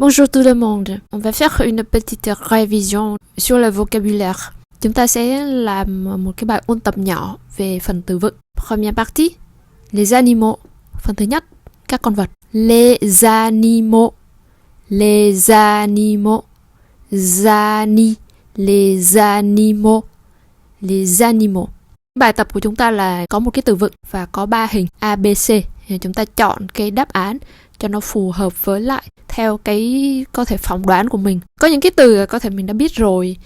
Bonjour tout le monde. On va faire une petite révision sur le vocabulaire. Chúng ta sẽ làm một cái bài ôn tập nhỏ về phần từ vựng. Première partie, les animaux. Phần thứ nhất, các con vật. Les animaux. Les animaux. Les animaux. Les animaux. Bài tập của chúng ta là có một cái từ vựng và có 3 hình A, B, C. Chúng ta chọn cái đáp án cho nó phù hợp với lại theo cái có thể phỏng đoán của mình. Có những cái từ có thể mình đã biết rồi,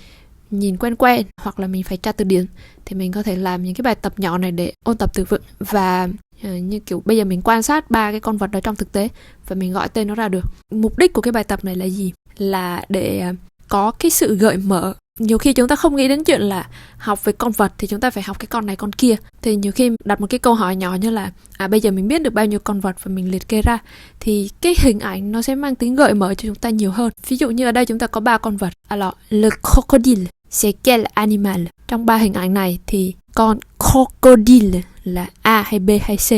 nhìn quen quen, hoặc là mình phải tra từ điển, thì mình có thể làm những cái bài tập nhỏ này để ôn tập từ vựng. Và như kiểu bây giờ mình quan sát 3 cái con vật đó trong thực tế và mình gọi tên nó ra được. Mục đích của cái bài tập này là gì? Là để có cái sự gợi mở. Nhiều khi chúng ta không nghĩ đến chuyện là học về con vật thì chúng ta phải học cái con này con kia. Thì nhiều khi đặt một cái câu hỏi nhỏ như là bây giờ mình biết được bao nhiêu con vật và mình liệt kê ra, thì cái hình ảnh nó sẽ mang tính gợi mở cho chúng ta nhiều hơn. Ví dụ như ở đây chúng ta có 3 con vật. Alors, le crocodile, c'est quel animal? Trong 3 hình ảnh này thì con crocodile là A hay B hay C?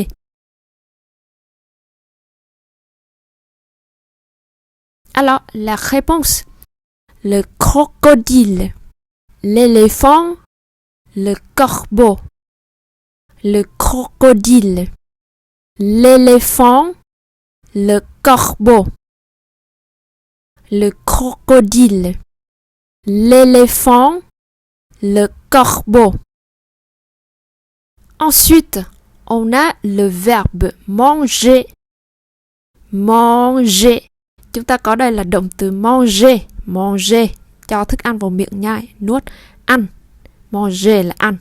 Alors, la réponse, le crocodile, l'éléphant, le corbeau. Le crocodile, l'éléphant, le corbeau. Le crocodile, l'éléphant, le corbeau. Ensuite, on a le verbe manger. Manger. Chúng ta có đây là động từ manger. Manger, cho thức ăn vào miệng nhai, nuốt, ăn. Manger là ăn.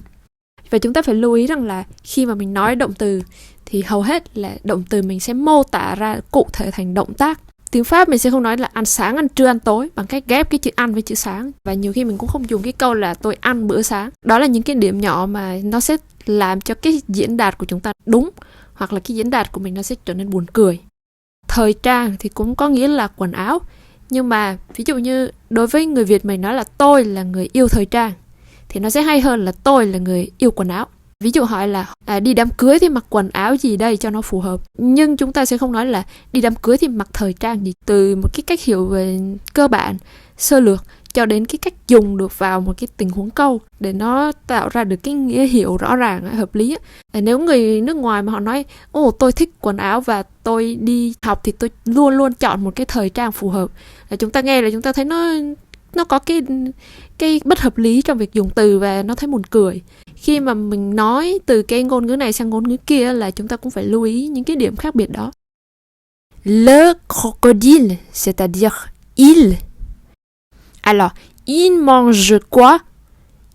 Và chúng ta phải lưu ý rằng là khi mà mình nói động từ thì hầu hết là động từ mình sẽ mô tả ra cụ thể thành động tác. Tiếng Pháp mình sẽ không nói là ăn sáng, ăn trưa, ăn tối bằng cách ghép cái chữ ăn với chữ sáng. Và nhiều khi mình cũng không dùng cái câu là tôi ăn bữa sáng. Đó là những cái điểm nhỏ mà nó sẽ làm cho cái diễn đạt của chúng ta đúng, hoặc là cái diễn đạt của mình nó sẽ trở nên buồn cười. Thời trang thì cũng có nghĩa là quần áo. Nhưng mà ví dụ như đối với người Việt mình nói là tôi là người yêu thời trang, thì nó sẽ hay hơn là tôi là người yêu quần áo. Ví dụ hỏi là đi đám cưới thì mặc quần áo gì đây cho nó phù hợp. Nhưng chúng ta sẽ không nói là đi đám cưới thì mặc thời trang gì. Từ một cái cách hiểu về cơ bản, sơ lược, cho đến cái cách dùng được vào một cái tình huống câu để nó tạo ra được cái nghĩa hiểu rõ ràng, hợp lý. Nếu người nước ngoài mà họ nói tôi thích quần áo và tôi đi học thì tôi luôn luôn chọn một cái thời trang phù hợp, chúng ta nghe là chúng ta thấy nó có cái bất hợp lý trong việc dùng từ và nó thấy buồn cười. Khi mà mình nói từ cái ngôn ngữ này sang ngôn ngữ kia là chúng ta cũng phải lưu ý những cái điểm khác biệt đó. Le crocodile, c'est-à-dire il. Alors, il mange quoi?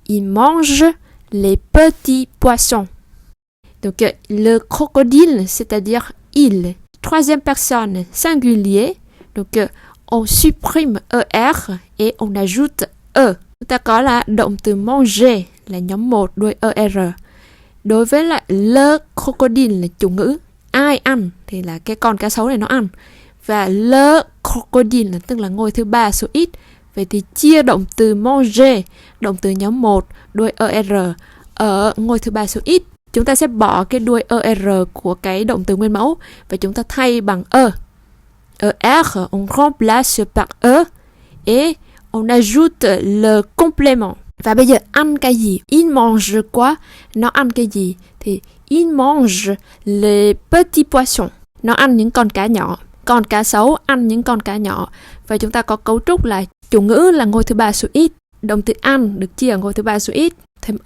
Il mange les petits poissons. Donc, le crocodile, c'est-à-dire il. Troisième personne singulier. Donc, on supprime ER et on ajoute E. Chúng ta có là động từ manger là nhóm 1 đuôi ER. Đối với lại le crocodile là chủ ngữ. Ai ăn thì là cái con cá sấu này nó ăn. Và le crocodile là tức là ngôi thứ 3 số ít. Vậy thì chia động từ manger, động từ nhóm 1 đuôi ER ở ngôi thứ 3 số ít. Chúng ta sẽ bỏ cái đuôi ER của cái động từ nguyên mẫu và chúng ta thay bằng E. ER, on remplace par E et on ajoute le complément. Và bây giờ ăn cái gì? Il mange quoi? Nó ăn cái gì? Thì il mange les petits poissons. Nó ăn những con cá nhỏ. Con cá sấu ăn những con cá nhỏ. Và chúng ta có cấu trúc là chủ ngữ là ngôi thứ 3 số ít. Động từ ăn được chia ở ngôi thứ 3 số ít. Thêm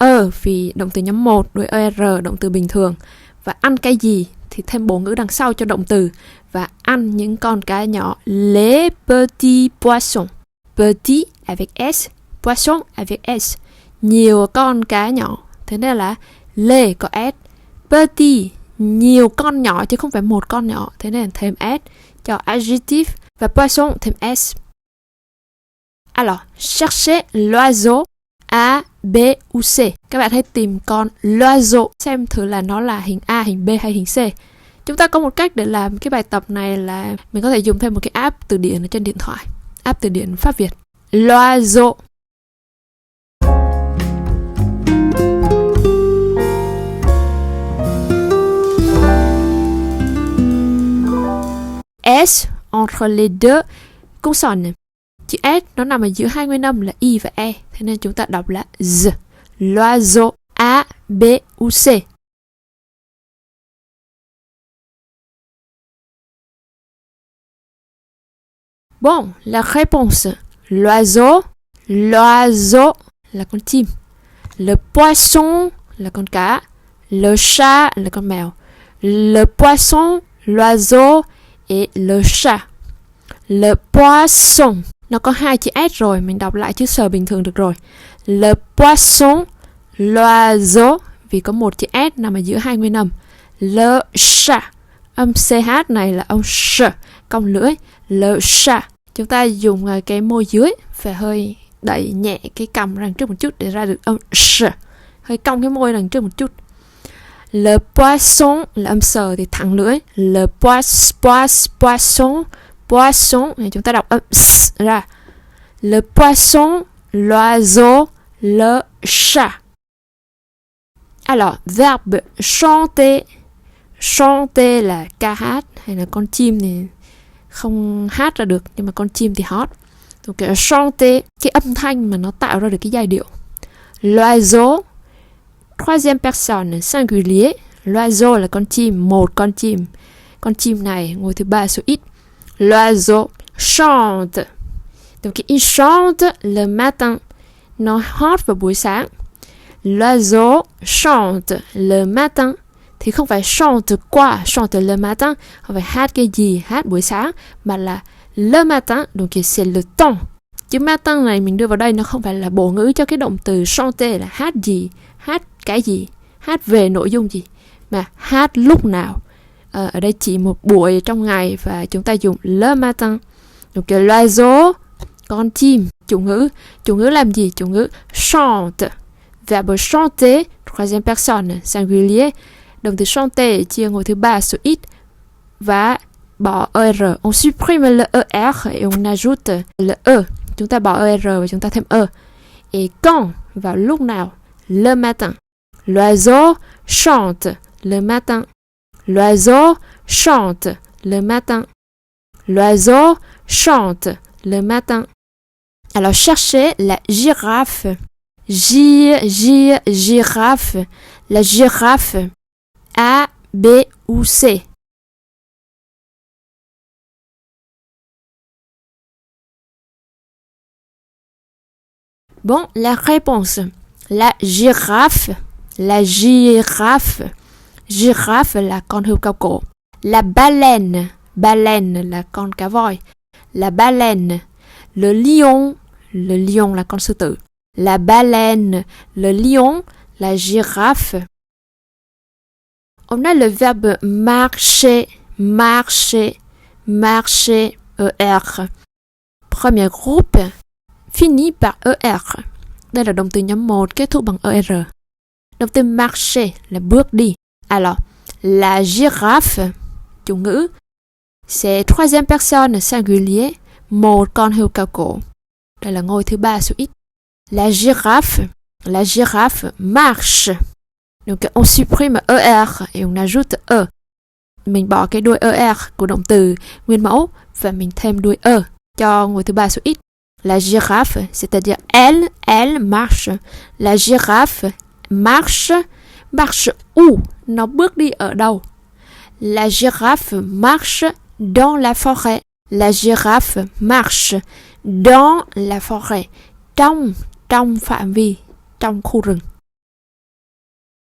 vì động từ nhóm 1 đuôi ER, động từ bình thường. Và ăn cái gì thì thêm bổ ngữ đằng sau cho động từ. Và ăn những con cá nhỏ. Les petits poissons. Petit avec S, poisson avec S. Nhiều con cá nhỏ. Thế nên là les có S. Petit, nhiều con nhỏ chứ không phải một con nhỏ. Thế nên thêm S cho adjectif. Và poisson thêm S. Alors, cherchez l'oiseau A, B ou C. Các bạn hãy tìm con l'oiseau, xem thử là nó là hình A, hình B hay hình C. Chúng ta có một cách để làm cái bài tập này là mình có thể dùng thêm một cái app từ điển ở trên điện thoại. App từ điển Pháp Việt. L'oiseau. S entre les deux consonne. Chữ S nó nằm ở giữa hai nguyên âm là I và E. Thế nên chúng ta đọc là Z. L'oiseau A, B ou C. Bon, la réponse. L'oiseau, l'oiseau là con chim. Le poisson là con cá. Le chat là con mèo. Le poisson, l'oiseau et le chat. Le poisson. Nó có hai chữ S rồi, mình đọc lại chữ S bình thường được rồi. Le poisson, l'oiseau, vì có một chữ S nằm ở giữa hai nguyên âm. Le chat, âm CH này là âm sh, cong lưỡi. Le chat. Chúng ta dùng cái môi dưới phải hơi đẩy nhẹ cái cằm đằng trước một chút để ra được âm sh. Hơi cong cái môi đằng trước một chút. Le poisson là âm sờ thì thẳng lưỡi. Le poisson, poisson thì chúng ta đọc âm s ra. Le poisson, l'oiseau, le chat. Alors, verbe chanter. Chanter là ca hát, hay là con chim thì không hát ra được, nhưng mà con chim thì hót. Donc, chanter, cái âm thanh mà nó tạo ra được cái giai điệu. L'oiseau, troisième personne singulier. L'oiseau là con chim, một con chim. Con chim này ngôi thứ ba số ít. L'oiseau chante. Donc il chante le matin. Nó hót vào buổi sáng. L'oiseau chante le matin. Thì không phải chante quoi, chante le matin. Không phải hát cái gì, hát buổi sáng. Mà là le matin, donc c'est le temps. Chữ matin này mình đưa vào đây nó không phải là bổ ngữ cho cái động từ chanter là hát gì, hát cái gì, hát về nội dung gì, mà hát lúc nào. Ở đây chỉ một buổi trong ngày và chúng ta dùng le matin. Donc l'oiseau, con chim, chủ ngữ làm gì? Chủ ngữ chante. Verbe chanter, troisième personne singulier. Động từ chanter chia ngôi thứ ba số ít và bỏ er. On supprime le er et on ajoute le e. Chúng ta bỏ er và chúng ta thêm e. Et quand, vào lúc nào? Le matin. L'oiseau chante le matin. L'oiseau chante le matin. L'oiseau chante le matin. Alors cherchez la girafe. Girafe. La girafe. A, B ou C. Bon, la réponse. La girafe. La girafe. Girafe là con hươu cao cổ. La baleine. Baleine là con cá voi. La baleine. Le lion. Le lion là con sư tử. La baleine. Le lion. La girafe. On a le verbe marcher. Marcher. Marcher. ER. Premier groupe. Fini par ER. Đây là động từ nhóm 1 kết thúc bằng ER. Động từ marcher là bước đi. Alors, la girafe, chủ ngữ, c'est troisième personne singulier, một con hươu cao cổ. Đây là ngôi thứ ba số ít. La girafe marche. Donc on supprime ER et on ajoute E. Mình bỏ cái đuôi ER của động từ nguyên mẫu và mình thêm đuôi E cho ngôi thứ ba số ít. La girafe, c'est-à-dire elle marche. La girafe marche où? Nó bước đi ở đâu? La girafe marche dans la forêt. La girafe marche dans la forêt. Trong phạm vi, trong khu rừng.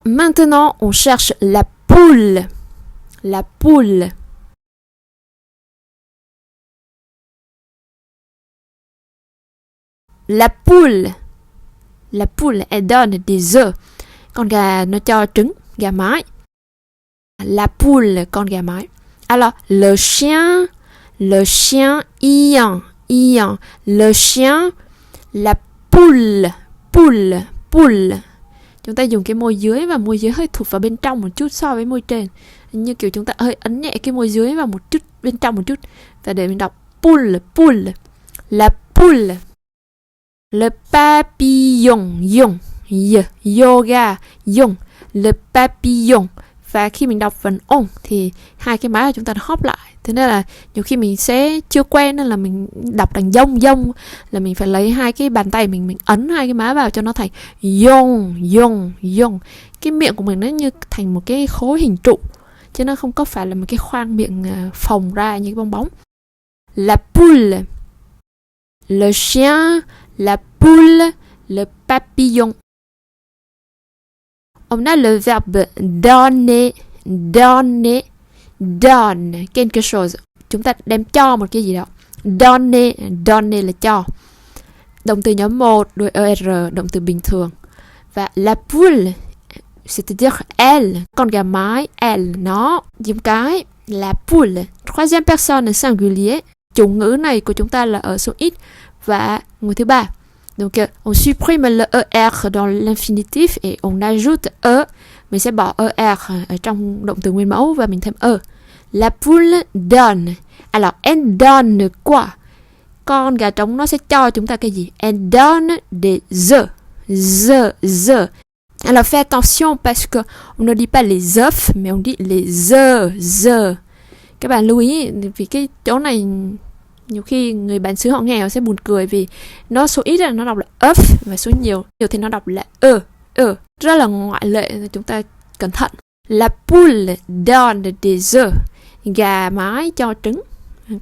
Maintenant, on cherche la poule. La poule. La poule. La poule, elle donne des œufs. Con gà nó cho trứng, gà mái. La poule, con gà mái. Alors, le chien Ian. Le chien, la poule. Chúng ta dùng cái môi dưới và môi dưới hơi thụt vào bên trong một chút so với môi trên. Như kiểu chúng ta hơi ấn nhẹ cái môi dưới vào một chút, bên trong một chút. Và để mình đọc poule. La poule. Le papillon, yoga, le papillon. Và khi mình đọc phần on thì hai cái má của chúng ta nó hóp lại. Thế nên là nhiều khi mình sẽ chưa quen, nên là mình đọc thành dông là mình phải lấy hai cái bàn tay mình ấn hai cái má vào cho nó thành yong. Cái miệng của mình nó như thành một cái khối hình trụ, chứ nó không có phải là một cái khoang miệng phồng ra như cái bong bóng. La poule, le chien, la poule, le papillon. On a le verbe donner, donne quelque chose. Chúng ta đem cho một cái gì đó. Donner là cho. Động từ nhóm 1, đuôi er, động từ bình thường. Và la poule, c'est-à-dire elle, con gà mái, elle, nó, giống cái. La poule, troisième personne singulier. Chủ ngữ này của chúng ta là ở số ít và người thứ ba. Donc on supprime le er dans l'infinitif et on ajoute e. Mình sẽ bỏ er ở trong động từ nguyên mẫu và mình thêm e. La poule donne. Alors elle donne quoi? Con gà trống nó sẽ cho chúng ta cái gì? Elle donne des œufs. Alors fais attention parce que on ne dit pas les œufs mais on dit les œufs. Các bạn lưu ý vì cái chỗ này nhiều khi người bản xứ họ nghe họ sẽ buồn cười vì nó số ít là nó đọc là œuf và số nhiều thì nó đọc là rất là ngoại lệ, chúng ta cẩn thận. La poule donne des œufs. Gà mái cho trứng,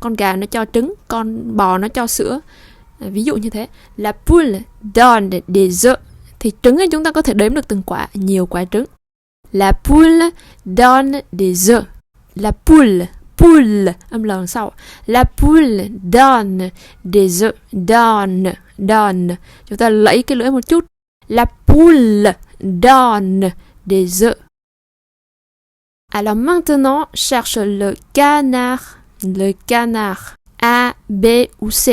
con gà nó cho trứng, con bò nó cho sữa, ví dụ như thế. La poule donne des œufs. Thì trứng ấy chúng ta có thể đếm được từng quả, nhiều quả trứng. La poule donne des œufs. La poule, âm L sau. La poule donne des œufs. Donne. Chúng ta lấy cái lưỡi một chút. La poule donne des œufs. Alors maintenant, cherche le canard. Le canard. A, B ou C?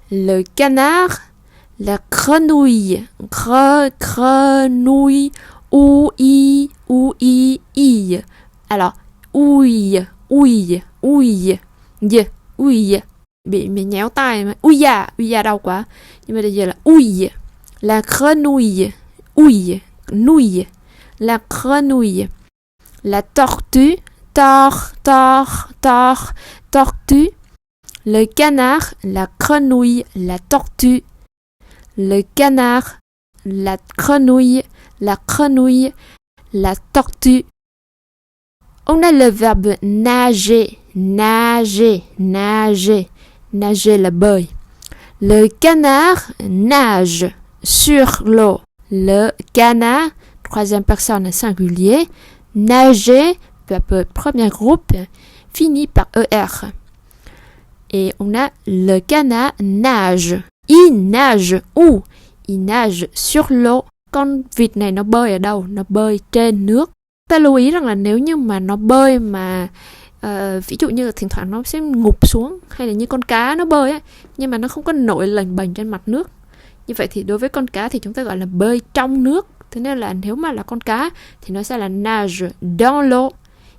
Le canard. La grenouille. Grenouille. Ouille. Alors, ouille. Bị nhéo tai mà. Ouille đau quá. Nhưng mà bây giờ là ouille. La grenouille. Nouille. La grenouille. La tortue. Tortue. Le canard. La grenouille. La tortue. Le canard. La grenouille. La tortue. On a le verbe nager. Nager là bơi. Le canard nage sur l'eau. Le canard, troisième personne singulier. Nager, verbe premier groupe, finit par er. Et on a le canard nage. Il nage où? Il nage sur l'eau. Con vịt này nó bơi ở đâu? Nó bơi trên nước. Ta lưu ý rằng là nếu như mà nó bơi mà ví dụ như là thỉnh thoảng nó sẽ ngụp xuống, hay là như con cá nó bơi ấy, nhưng mà nó không có nổi lềnh bềnh trên mặt nước, như vậy thì đối với con cá thì chúng ta gọi là bơi trong nước. Thế nên là nếu mà là con cá thì nó sẽ là nage dans l'eau,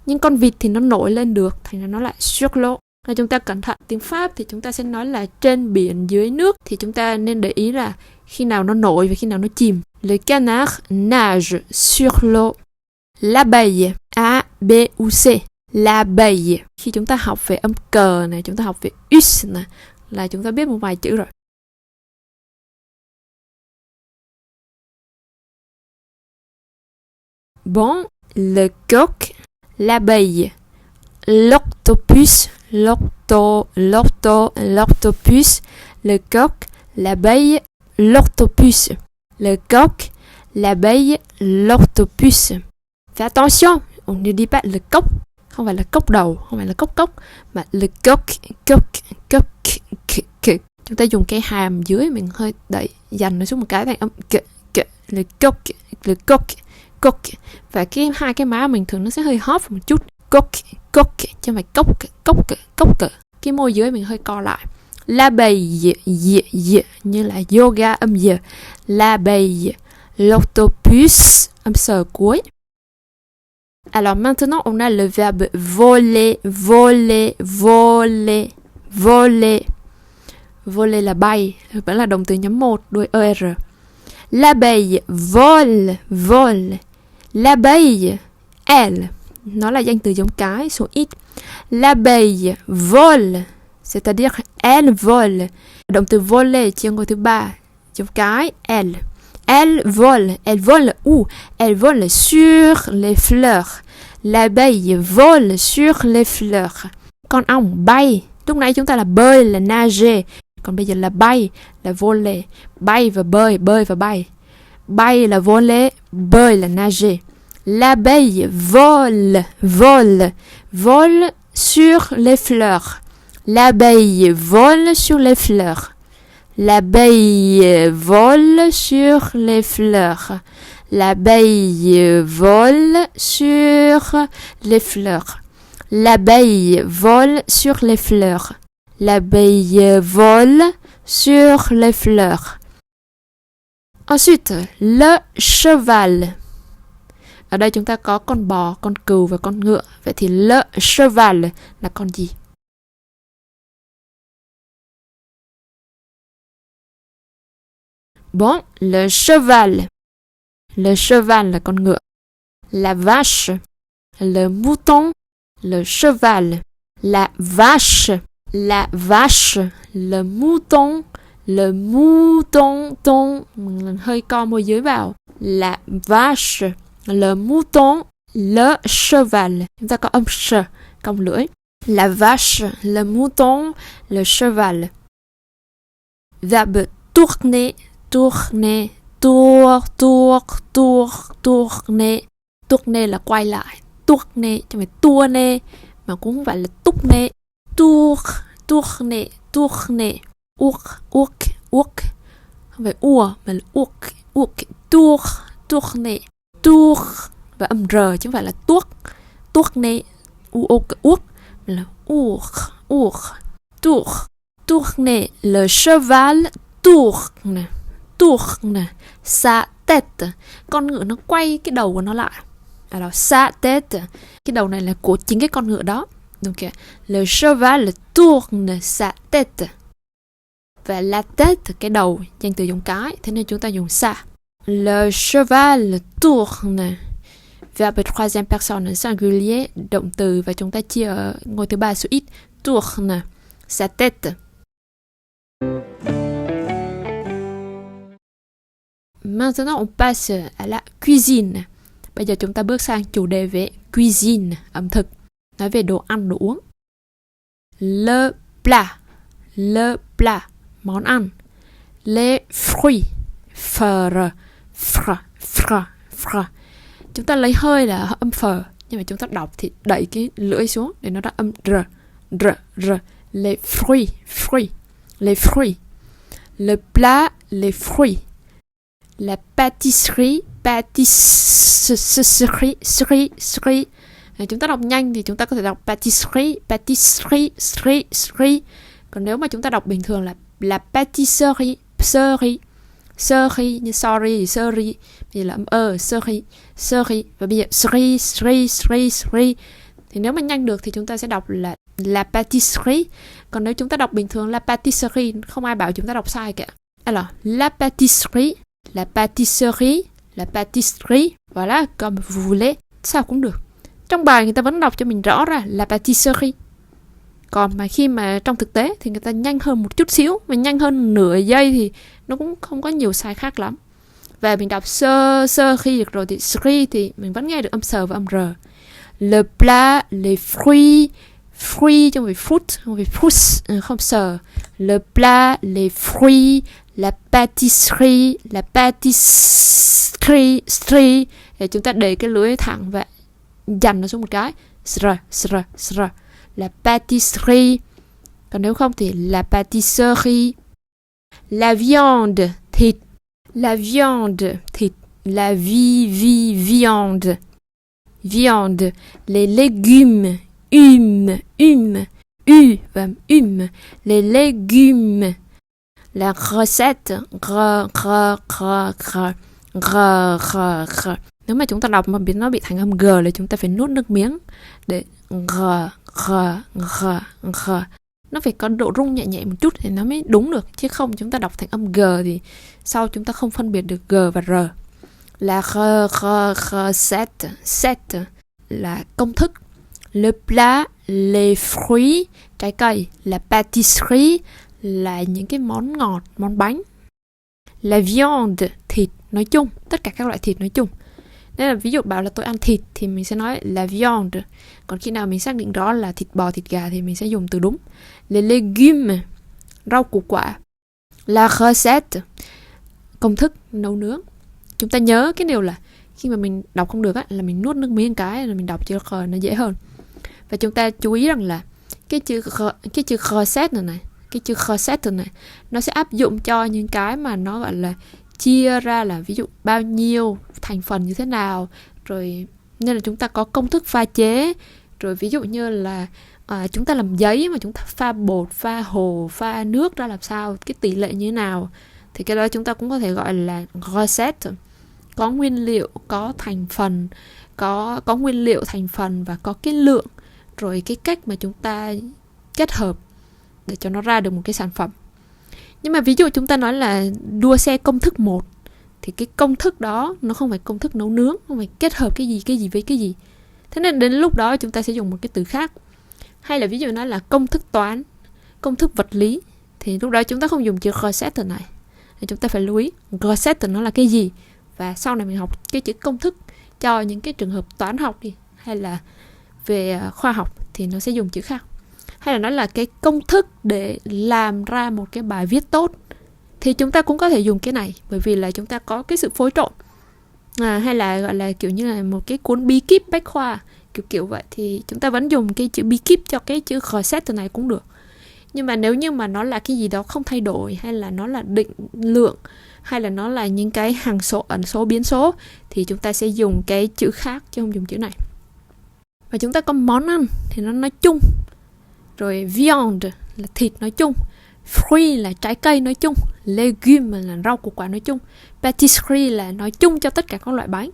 nhưng con vịt thì nó nổi lên được, thành ra nó lại sur l'eau. Là chúng ta cẩn thận. Tiếng Pháp thì chúng ta sẽ nói là trên biển dưới nước, thì chúng ta nên để ý là khi nào nó nổi và khi nào nó chìm. Le canard nage sur l'eau. L'abeille, A, B ou C? L'abeille. Khi chúng ta học về âm cờ này, chúng ta học về us này, là chúng ta biết một vài chữ rồi. Bon, le coq, l'abeille, l'octopus, l'octopus, le coq, l'abeille, l'octopus. Le coq, l'abeille, l'octopus. Fais attention, on ne dit pas le coq, không phải là cốc đầu, không phải là cốc, mà le coq. Chúng ta dùng cái hàm dưới mình hơi đẩy dành nó xuống một cái thành âm k. Le coq. Và cái hai cái má mình thường nó sẽ hơi hóp một chút. Coq, chứ không phải cốc. Cái môi dưới mình hơi co lại. L'abeille, như là yoga âm y. L'abeille, l'octopus âm sờ cuối. Alors maintenant on a le verbe voler. Voler là bay, vẫn là động từ nhóm 1, đuôi er. L'abeille vole, vole. L'abeille, elle, nó là danh từ giống cái, số ít. L'abeille vole, c'est-à-dire elle vole. Động từ voler chia ngôi thứ 3, giống cái, elle. Elle vole où? Elle vole sur les fleurs. L'abeille vole sur les fleurs. Con ong bay, lúc nãy chúng ta là bơi, là nager. Còn bây giờ là bay, là voler. Bay và bơi, bơi và bay. Bay là voler, bơi là nager. L'abeille vole, vole, vole sur les fleurs. L'abeille vole sur les fleurs. L'abeille vole sur les fleurs. L'abeille vole sur les fleurs. L'abeille vole sur les fleurs. L'abeille vole sur les fleurs. Ensuite, le cheval. Ở đây chúng ta có con bò, con cừu và con ngựa. Vậy thì le cheval là con gì? Bon, le cheval. Le cheval là con ngựa. La vache. Le mouton. Le cheval. La vache. La vache. Le mouton. Le mouton. Ton. Mình hơi co môi dưới vào. La vache. Le mouton. Le cheval. Chúng ta có âm sh, cong lưỡi. La vache. Le mouton. Le cheval. Verbe tourner. Tourner. Tour, tour, tour, tourner. Tourner là quay lại. Tourner, chứ không phải tourner, mà cũng không phải là tourner. Tour, tourner, tourner. Uok, uok, uok. Không phải ua, mà là uok, uok. Tour, tourner. Tour và âm r, chứ không phải là tuốt. Tourner, uok, uok, mà là uok, uok. Tour, tourner. Le cheval tourne. Tourne sa tête. Con ngựa nó quay cái đầu của nó lại. Alors sa tête, cái đầu này là của chính cái con ngựa đó. Donc le cheval tourne sa tête. Và la tête, cái đầu, danh từ giống cái, thế nên chúng ta dùng sa. Le cheval tourne. Verbe troisième personne singulier, động từ, và chúng ta chia ở ngôi thứ 3 số ít. Tourne sa tête. Maintenant, on passe à la cuisine. Bây giờ chúng ta bước sang chủ đề về cuisine, ẩm thực, nói về đồ ăn, đồ uống. Le plat, món ăn. Les fruits, phở, phở. Chúng ta lấy hơi là âm phở, nhưng mà chúng ta đọc thì đẩy cái lưỡi xuống để nó ra âm r. Les fruits. Le plat, les fruits. La pâtisserie. Chúng ta đọc nhanh thì chúng ta có thể đọc pâtisserie. Còn nếu mà chúng ta đọc bình thường là la pâtisserie, như sorry, bây giờ là âm serie. Và bây giờ serie. Thì nếu mà nhanh được thì chúng ta sẽ đọc là la pâtisserie. Còn nếu chúng ta đọc bình thường la pâtisserie, không ai bảo chúng ta đọc sai cả. Alors, la pâtisserie. Voilà, comme vous voulez. Sao cũng được. Trong bài người ta vẫn đọc cho mình rõ ra la pâtisserie. Còn mà khi mà trong thực tế thì người ta nhanh hơn một chút xíu, mà nhanh hơn nửa giây thì nó cũng không có nhiều sai khác lắm. Và mình đọc sơ khi được rồi thì sri thì mình vẫn nghe được âm sờ và âm r. Le plat, les fruits chứ không phải fruit, không phải fruits, không sờ. Le plat, les fruits, la pâtisserie. Để chúng ta để cái lưỡi thẳng và dằn nó xuống một cái. Sr. La pâtisserie. Còn nếu không thì la pâtisserie. La viande, thịt. La viande. Les légumes, les légumes. La recette, gr. Nếu mà chúng ta đọc mà biết nó bị thành âm g là chúng ta phải nuốt nước miếng để gr. nó phải có độ rung nhẹ nhẹ một chút thì nó mới đúng được, chứ không chúng ta đọc thành âm G thì sau chúng ta không phân biệt được G và R. La recette, set là công thức. Le plat, les fruits, trái cây. La pâtisserie là những cái món ngọt, món bánh. La viande, thịt nói chung, tất cả các loại thịt nói chung. Nên là ví dụ bảo là tôi ăn thịt thì mình sẽ nói la viande. Còn khi nào mình xác định đó là thịt bò, thịt gà thì mình sẽ dùng từ đúng. Les légumes, rau củ quả. La recette, công thức nấu nướng. Chúng ta nhớ cái điều là khi mà mình đọc không được á, là mình nuốt nước miếng cái rồi mình đọc chữ R nó dễ hơn. Và chúng ta chú ý rằng là cái chữ recette này, cái chữ recette này nó sẽ áp dụng cho những cái mà nó gọi là chia ra là ví dụ bao nhiêu thành phần như thế nào, rồi nên là chúng ta có công thức pha chế, rồi ví dụ như là chúng ta làm giấy mà chúng ta pha bột, pha hồ, pha nước ra làm sao, cái tỷ lệ như thế nào, thì cái đó chúng ta cũng có thể gọi là recette. Có nguyên liệu, có thành phần, có nguyên liệu thành phần và có cái lượng, rồi cái cách mà chúng ta kết hợp để cho nó ra được một cái sản phẩm. Nhưng mà ví dụ chúng ta nói là đua xe công thức 1 thì cái công thức đó nó không phải công thức nấu nướng, không phải kết hợp cái gì với cái gì. Thế nên đến lúc đó chúng ta sẽ dùng một cái từ khác. Hay là ví dụ nói là công thức toán, công thức vật lý, thì lúc đó chúng ta không dùng chữ recette này. Thì chúng ta phải lưu ý recette nó là cái gì. Và sau này mình học cái chữ công thức cho những cái trường hợp toán học đi, hay là về khoa học thì nó sẽ dùng chữ khác. Hay là nó là cái công thức để làm ra một cái bài viết tốt thì chúng ta cũng có thể dùng cái này, bởi vì là chúng ta có cái sự phối trộn. Hay là gọi là kiểu như là một cái cuốn bí kíp bách khoa kiểu vậy, thì chúng ta vẫn dùng cái chữ bí kíp cho cái chữ recette này cũng được. Nhưng mà nếu như mà nó là cái gì đó không thay đổi, hay là nó là định lượng, hay là nó là những cái hằng số, ẩn số, biến số, thì chúng ta sẽ dùng cái chữ khác chứ không dùng chữ này. Và chúng ta có món ăn thì nó nói chung, rồi viande là thịt nói chung, fruit là trái cây nói chung, légumes là rau củ quả nói chung, pâtisserie là nói chung cho tất cả các loại bánh.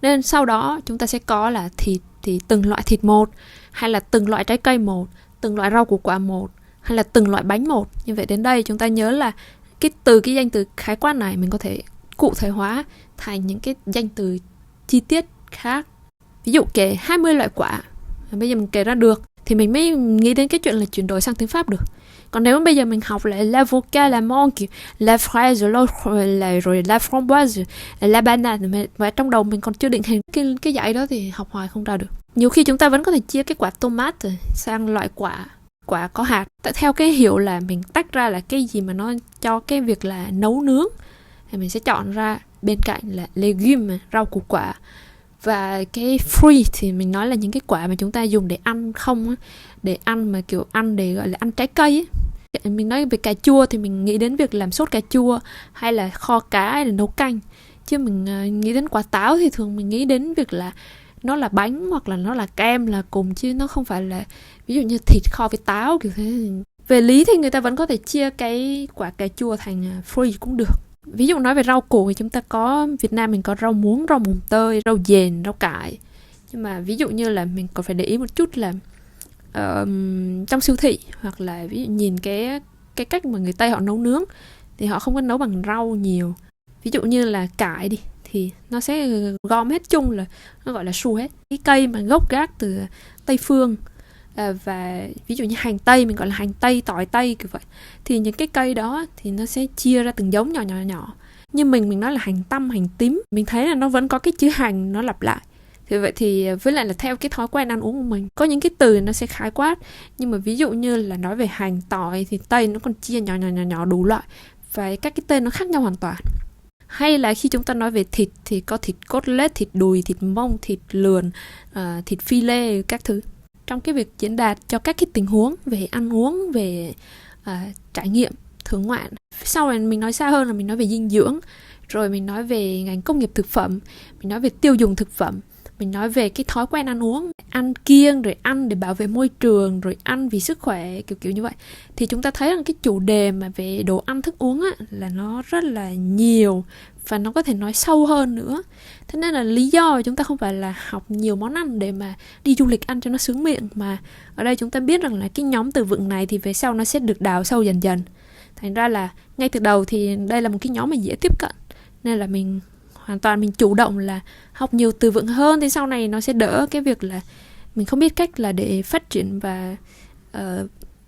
Nên sau đó chúng ta sẽ có là thịt thì từng loại thịt một, hay là từng loại trái cây một, từng loại rau củ quả một, hay là từng loại bánh một. Như vậy đến đây chúng ta nhớ là cái danh từ khái quát này mình có thể cụ thể hóa thành những cái danh từ chi tiết khác. Ví dụ kể 20 loại quả, bây giờ mình kể ra được thì mình mới nghĩ đến cái chuyện là chuyển đổi sang tiếng Pháp được. Còn nếu bây giờ mình học lại l'avocat, la mangue, la fraise, rồi la framboise, la banane, và trong đầu mình còn chưa định hình cái dãy đó thì học hoài không ra được. Nhiều khi chúng ta vẫn có thể chia cái quả tomate sang loại quả có hạt. Tại theo cái hiểu là mình tách ra là cái gì mà nó cho cái việc là nấu nướng thì mình sẽ chọn ra bên cạnh là legume, rau củ quả. Và cái fruit thì mình nói là những cái quả mà chúng ta dùng để ăn không á, để ăn mà kiểu ăn để gọi là ăn trái cây ấy. Mình nói về cà chua thì mình nghĩ đến việc làm sốt cà chua, hay là kho cá, hay là nấu canh. Chứ mình nghĩ đến quả táo thì thường mình nghĩ đến việc là nó là bánh hoặc là nó là kem là cùng, chứ nó không phải là ví dụ như thịt kho với táo kiểu thế. Về lý thì người ta vẫn có thể chia cái quả cà chua thành fruit cũng được. Ví dụ nói về rau củ thì chúng ta có, Việt Nam mình có rau muống, rau mùng tơi, rau dền, rau cải. Nhưng mà ví dụ như là mình còn phải để ý một chút là trong siêu thị, hoặc là ví dụ nhìn cái cách mà người Tây họ nấu nướng thì họ không có nấu bằng rau nhiều. Ví dụ như là cải đi thì nó sẽ gom hết chung, là nó gọi là su hết. Cái cây mà gốc gác từ Tây Phương. Và ví dụ như hành tây mình gọi là hành tây, tỏi tây kiểu vậy. Thì những cái cây đó thì nó sẽ chia ra từng giống nhỏ. Như mình nói là hành tăm, hành tím, mình thấy là nó vẫn có cái chữ hành nó lặp lại. Thì vậy thì với lại là theo cái thói quen ăn uống của mình, có những cái từ nó sẽ khái quát. Nhưng mà ví dụ như là nói về hành, tỏi thì tây nó còn chia nhỏ đủ loại, và các cái tên nó khác nhau hoàn toàn. Hay là khi chúng ta nói về thịt thì có thịt cốt lết, thịt đùi, thịt mông, thịt lườn, thịt phi lê, các thứ. Trong cái việc diễn đạt cho các cái tình huống về ăn uống, về trải nghiệm, thưởng ngoạn. Sau này mình nói xa hơn là mình nói về dinh dưỡng, rồi mình nói về ngành công nghiệp thực phẩm, mình nói về tiêu dùng thực phẩm, mình nói về cái thói quen ăn uống, ăn kiêng, rồi ăn để bảo vệ môi trường, rồi ăn vì sức khỏe, kiểu như vậy. Thì chúng ta thấy rằng cái chủ đề mà về đồ ăn thức uống á, là nó rất là nhiều và nó có thể nói sâu hơn nữa. Thế nên là lý do chúng ta không phải là học nhiều món ăn để mà đi du lịch ăn cho nó sướng miệng, mà ở đây chúng ta biết rằng là cái nhóm từ vựng này thì về sau nó sẽ được đào sâu dần dần. Thành ra là ngay từ đầu thì đây là một cái nhóm mà dễ tiếp cận, nên là mình hoàn toàn mình chủ động là học nhiều từ vựng hơn, thì sau này nó sẽ đỡ cái việc là mình không biết cách là để phát triển và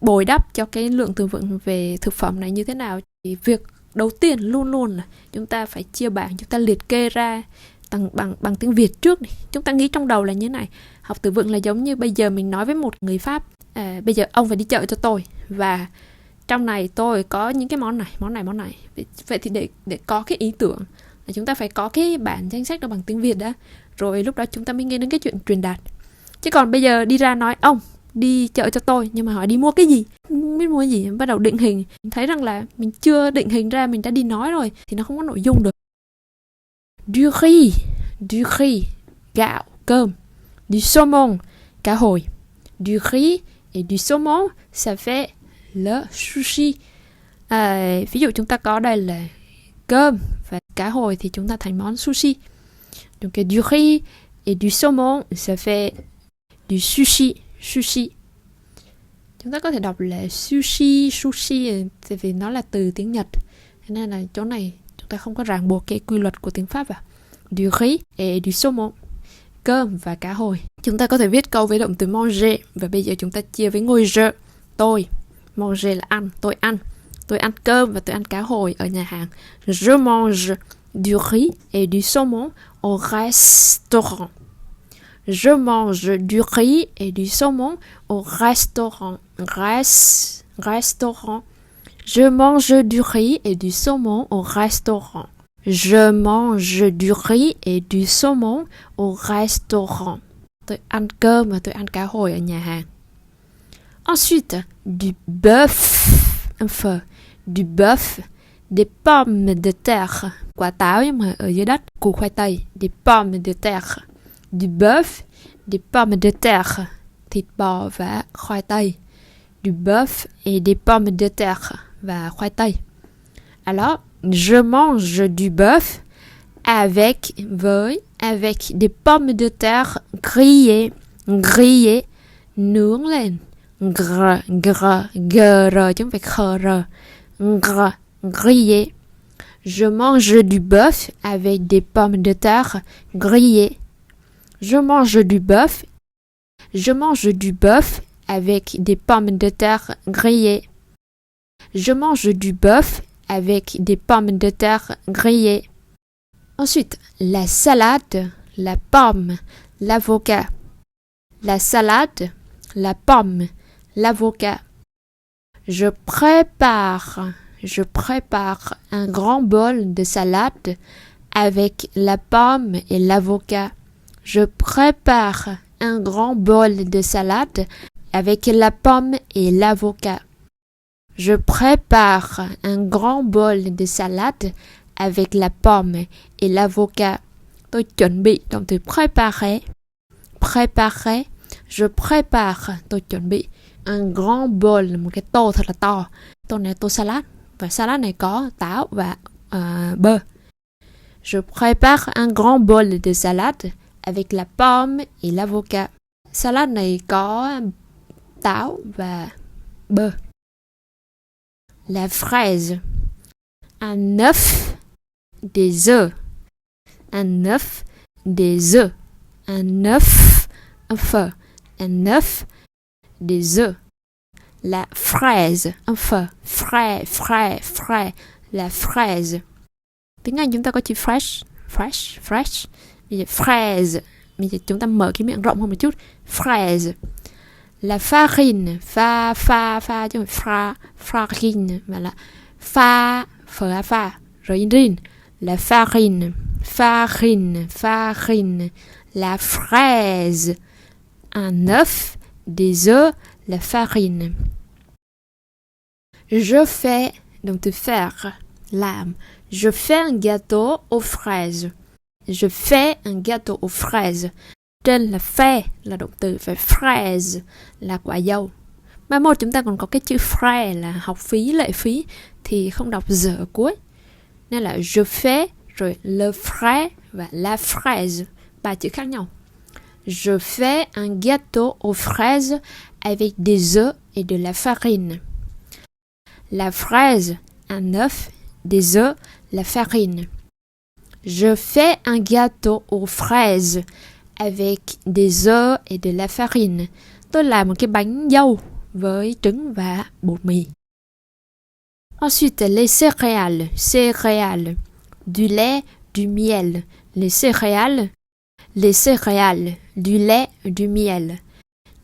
bồi đắp cho cái lượng từ vựng về thực phẩm này như thế nào. Thì việc đầu tiên luôn luôn là chúng ta phải chia bảng, chúng ta liệt kê ra bằng tiếng Việt trước này. Chúng ta nghĩ trong đầu là như thế này, học từ vựng là giống như bây giờ mình nói với một người Pháp, bây giờ ông phải đi chợ cho tôi, và trong này tôi có những cái món này. Vậy thì để có cái ý tưởng là chúng ta phải có cái bản danh sách đó bằng tiếng Việt đã, rồi lúc đó chúng ta mới nghe đến cái chuyện truyền đạt. Chứ còn bây giờ đi ra nói ông đi chợ cho tôi, nhưng mà hỏi đi mua cái gì, không biết mua cái gì, bắt đầu định hình, mình thấy rằng là mình chưa định hình ra mình đã đi nói rồi thì nó không có nội dung được. Du riz, gạo, cơm. Du saumon, cá hồi. Du riz et du saumon, ça fait le sushi. Ví dụ chúng ta có đây là cơm và cá hồi thì chúng ta thành món sushi. Donc du riz et du saumon, ça fait du sushi. Chúng ta có thể đọc là sushi vì nó là từ tiếng Nhật, nên là chỗ này chúng ta không có ràng buộc cái quy luật của tiếng Pháp vào. Du riz et du saumon, cơm và cá hồi. Chúng ta có thể viết câu với động từ manger, và bây giờ chúng ta chia với ngôi je. Tôi, manger là ăn, tôi ăn cơm và tôi ăn cá hồi ở nhà hàng. Je mange du riz et du saumon au restaurant. Je mange du riz et du saumon au restaurant. Restaurant. Je mange du riz et du saumon au restaurant. Je mange du riz et du saumon au restaurant. Tôi ăn cơm và tôi ăn cá hồi ở nhà hàng. Ensuite, du bœuf, un phở, du bœuf, des pommes de terre, quả táo nhưng mà ở dưới đất, củ khoai tây, des pommes de terre, du bœuf, des pommes de terre, thịt bò và khoai tây, du bœuf et des pommes de terre và khoai tây. Alors, je mange du bœuf avec des pommes de terre grillées, nướng lên. Gr chứ không phải khờ r. Grillé. Je mange du bœuf avec des pommes de terre grillées. Je mange du bœuf avec des pommes de terre grillées. Je mange du bœuf avec des pommes de terre grillées. Ensuite, la salade, la pomme, l'avocat. La salade, la pomme, l'avocat. Je prépare un grand bol de salade avec la pomme et l'avocat. Je prépare un grand bol de salade avec la pomme et l'avocat. Je prépare un grand bol de salade avec la pomme et l'avocat. Tôi chuẩn bị, động từ préparer. Préparer. Je prépare, tôi chuẩn bị. Un grand bol, một cái tô thật là to. Tô này là tô salad, và salad này có táo và bơ. Je prépare un grand bol de salade avec la pomme et l'avocat. Salad này có táo và bơ. La fraise. Un œuf, des œufs. Un œuf, des œufs. Un œuf, un feu. Un œuf, des œufs. La fraise, un feu. Frais. La fraise. Tiếng Anh chúng ta có chữ fresh. Bây giờ fraise. Bây giờ chúng ta mở cái miệng rộng hơn một chút. Fraise. La farine. Fa chứ không farine. Mà là fa. Rồi in. La farine. La fraise. Un œuf, des œufs, la farine. Je fais, donc de faire, làm. Je fais un gâteau aux fraises. Je fais un gâteau aux fraises. Trên là fait là động từ, và fraise là quả dâu. Mai mốt chúng ta còn có cái chữ frais là học phí, lệ phí, thì không đọc giờ ở cuối. Nên là je fais Rồi le frais và la fraise, 3 chữ khác nhau. Je fais un gâteau aux fraises avec des œufs et de la farine. La fraise, un œuf, des œufs, la farine. Je fais un gâteau aux fraises avec des œufs et de la farine. Tôi làm một cái bánh dâu với trứng và bột mì. Ensuite, les céréales. Céréales. Du lait, du miel. Les céréales. Les céréales. Du lait, du miel.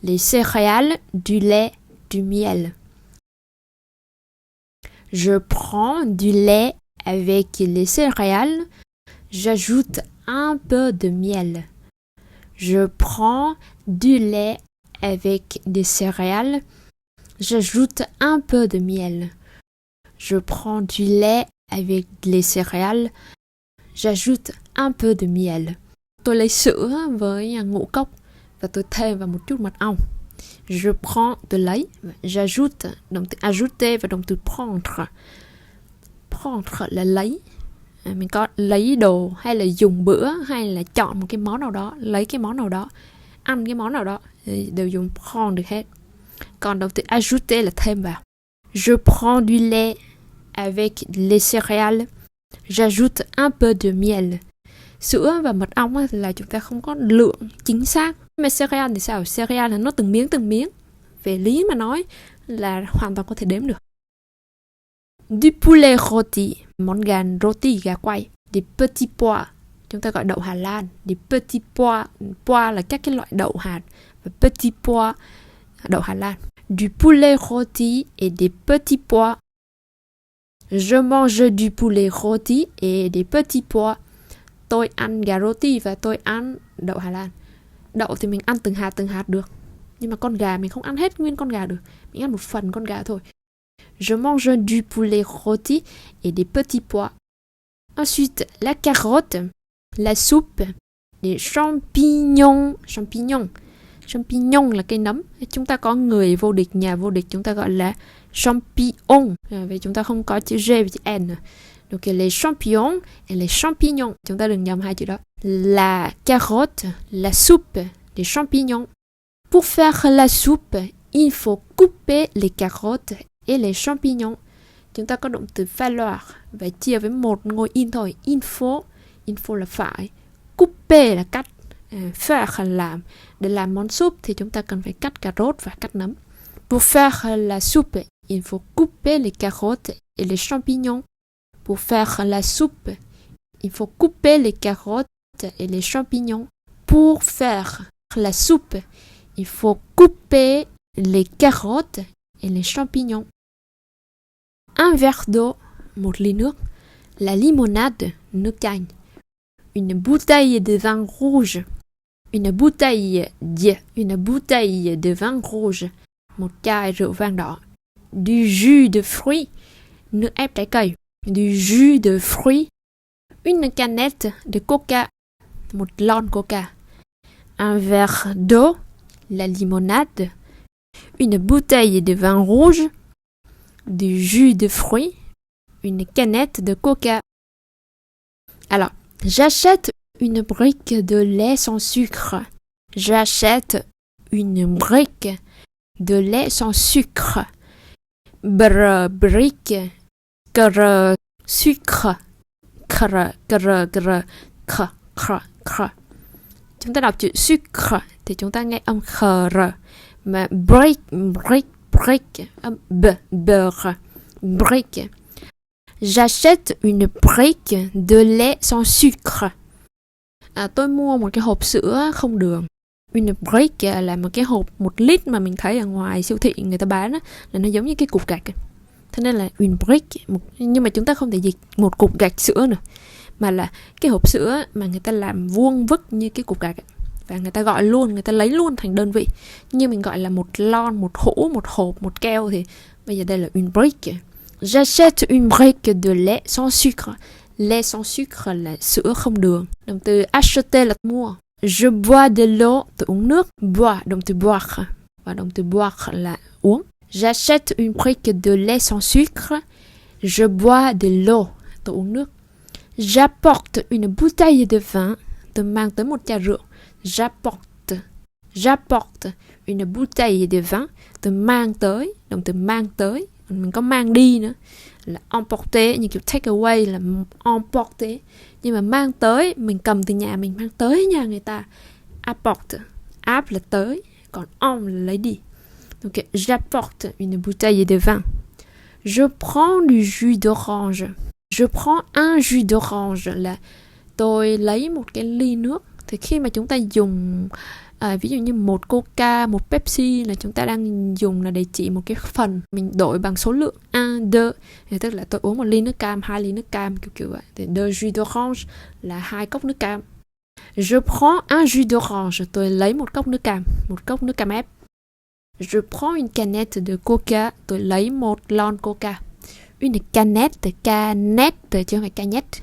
Les céréales, du lait, du miel. Je prends du lait avec les céréales. J'ajoute un peu de miel. Je prends du lait avec des céréales. J'ajoute un peu de miel. Je prends du lait avec les céréales. J'ajoute un peu de miel. Tôi lấy sữa với ngũ cốc và tôi thêm vào một chút mật ong. Je prends de lấy, j'ajoute, động từ ajouter và động từ prendre. Prendre là lấy. Mình có lấy đồ hay là dùng bữa hay là chọn một cái món nào đó, lấy cái món nào đó, ăn cái món nào đó thì đều dùng prendre được hết. Còn động từ ajouter là thêm vào. Je prends du lait avec les céréales. J'ajoute un peu de miel. Sữa và mật ong là chúng ta không có lượng chính xác. Mà cereal thì sao? Cereal là nó từng miếng. Về lý mà nói là hoàn toàn có thể đếm được. Du poulet rôti, món gà rôti, gà quay. Des petits pois, chúng ta gọi đậu Hà Lan. Des petits pois, pois là các cái loại đậu hạt. Và petits pois, đậu Hà Lan. Du poulet rôti et des petits pois. Je mange du poulet rôti et des petits pois. Tôi ăn gà rôti và tôi ăn đậu Hà Lan. Đậu thì mình ăn từng hạt được. Nhưng mà con gà mình không ăn hết nguyên con gà được. Mình ăn một phần con gà thôi. Je mange du poulet rôti et des petits pois. Ensuite, la carotte, la soupe, des champignons. Champignon là cây nấm. Chúng ta có người vô địch, nhà vô địch, chúng ta gọi là champignon. Vì chúng ta không có chữ G và chữ N. Donc les champignons et les champignons. Chúng ta đừng nhầm hai chữ đó. La carotte, la soupe, des champignons. Pour faire la soupe, il faut couper les carottes et les champignons. Chúng ta có động từ falloir và chia với một ngôi in thôi. Il faut là phải. Couper là cắt. Faire là làm. Để làm món súp thì chúng ta cần phải cắt cà rốt và cắt nấm. Pour faire la soupe, il faut couper les carottes et les champignons. Pour faire la soupe, il faut couper les carottes et les champignons. Pour faire la soupe, il faut couper les carottes et les champignons. Un verre d'eau, một ly nước. La limonade, nước chanh. Une bouteille de vin rouge. Une bouteille de vin rouge. Một chai rượu vang đỏ. Du jus de fruits, nước ép trái cây. Du jus de fruits. Une canette de coca, một lon coca. Un verre d'eau, la limonade. Une bouteille de vin rouge. Du jus de fruits. Une canette de coca. Alors, j'achète une brique de lait sans sucre. J'achète une brique de lait sans sucre. Brique, sucre. Chúng ta đọc chữ sucre thì chúng ta nghe âm r. Mà brique, âm b, beurre. Brique. J'achète une brique de lait sans sucre. Tôi mua một cái hộp sữa không đường. Une brique là một cái hộp 1 lít mà mình thấy ở ngoài siêu thị người ta bán á, là nó giống như cái cục gạch. Thế nên là une brique, nhưng mà chúng ta không thể dịch một cục gạch sữa nữa, mà là cái hộp sữa mà người ta làm vuông vức như cái cục gạch. Và người ta gọi luôn, người ta lấy luôn thành đơn vị. Như mình gọi là một lon, một hũ, một hộp, một keo thì bây giờ đây là une brique. J'achète une brique de lait sans sucre. Lait sans sucre là sữa không đường. Động từ acheter là mua. Je bois de l'eau, tôi uống nước. Boire, động từ boire. Và động từ boire là uống. J'achète une brique de lait sans sucre. Je bois de l'eau, tôi uống nước. J'apporte une bouteille de vin. Tôi mang tới một chai rượu. J'apporte une bouteille de vin. Tôi mang tới, động từ mang tới. Mình có mang đi nữa là emporter, như kiểu take away là emporter. Nhưng mà mang tới, mình cầm từ nhà mình mang tới nhà người ta. Apporte, ap là tới, còn là lấy đi. Donc j'apporte une bouteille de vin. Je prends du jus d'orange. Je prends un jus d'orange là tôi lấy một cái ly nước. Thì khi mà chúng ta dùng ví dụ như một Coca, một Pepsi là chúng ta đang dùng là để chỉ một cái phần. Mình đổi bằng số lượng 1, 2 thì tức là tôi uống 1 ly nước cam, 2 ly nước cam kiểu vậy. Thì deux jus d'orange là 2 cốc nước cam. Je prends un jus d'orange. Tôi lấy một cốc nước cam ép. Je prends une canette de Coca. Tôi lấy một lon Coca. Une canette chứ không phải canette.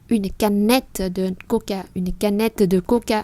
Une canette de Coca. Une canette de Coca.